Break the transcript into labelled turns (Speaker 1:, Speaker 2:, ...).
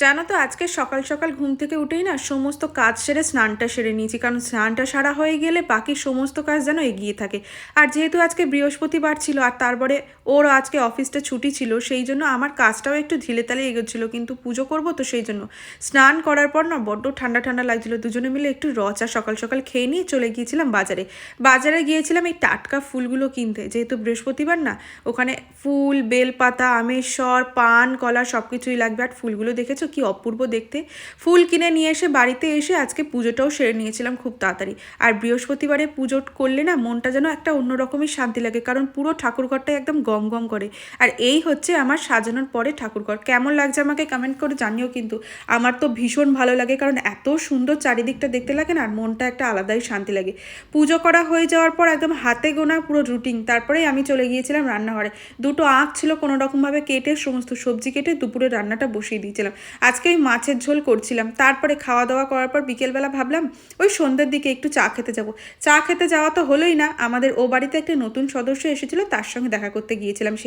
Speaker 1: জানো তো আজকে সকাল সকাল ঘুম থেকে উঠেই না সমস্ত কাজ সেরে স্নানটা সেরে নিয়েছি, কারণ স্নানটা সারা হয়ে গেলে বাকি সমস্ত কাজ যেন এগিয়ে থাকে। আর যেহেতু আজকে বৃহস্পতিবার ছিল আর তারপরে ওর আজকে অফিসটা ছুটি ছিল, সেই জন্য আমার কাজটাও একটু ঢিলে তালে এগোচ্ছিলো, কিন্তু পুজো করব তো সেই জন্য স্নান করার পর না বড্ড ঠান্ডা ঠান্ডা লাগছিল। দুজনে মিলে একটু চা সকাল সকাল খেয়ে নিয়ে চলে গিয়েছিলাম বাজারে। বাজারে গিয়েছিলাম এই টাটকা ফুলগুলো কিনতে, যেহেতু বৃহস্পতিবার না, ওখানে ফুল, বেলপাতা, আমের স্বর, পান, কলা সব কিছুই লাগবে। আর ফুলগুলো দেখেছো কি অপূর্ব দেখতে। ফুল কিনে নিয়ে এসে বাড়িতে এসে আজকে পুজোটাও সেরে নিয়েছিলাম খুব তাড়াতাড়ি। আর বৃহস্পতিবারে পুজো করলে না মনটা যেন একটা অন্য রকমের শান্তি লাগে, কারণ পুরো ঠাকুরঘরটাই একদম গম গম করে। আর এই হচ্ছে আমার সাজানোর পরে ঠাকুরঘর। কেমন লাগছে আমাকে কমেন্ট করে জানিও কিন্তু। আমার তো ভীষণ ভালো লাগে, কারণ এত সুন্দর চারিদিকটা দেখতে লাগে না, আর মনটা একটা আলাদাই শান্তি লাগে। পুজো করা হয়ে যাওয়ার পর একদম হাতে গোনা পুরো রুটিন, তারপরেই আমি চলে গিয়েছিলাম রান্নাঘরে। দুটো আঁখ ছিল কোনো রকমভাবে কেটে, সমস্ত সবজি কেটে দুপুরে রান্নাটা বসিয়ে দিয়েছিলাম। আজকে ওই মাছের ঝোল করছিলাম। তারপরে খাওয়া দাওয়া করার পর বিকেলবেলা ভাবলাম ওই সন্ধ্যের দিকে একটু চা খেতে যাব। চা খেতে যাওয়া তো হলোই না, আমাদের ও বাড়িতে একটা নতুন সদস্য এসেছিলো, তার সঙ্গে দেখা করতে গিয়েছিলাম। সে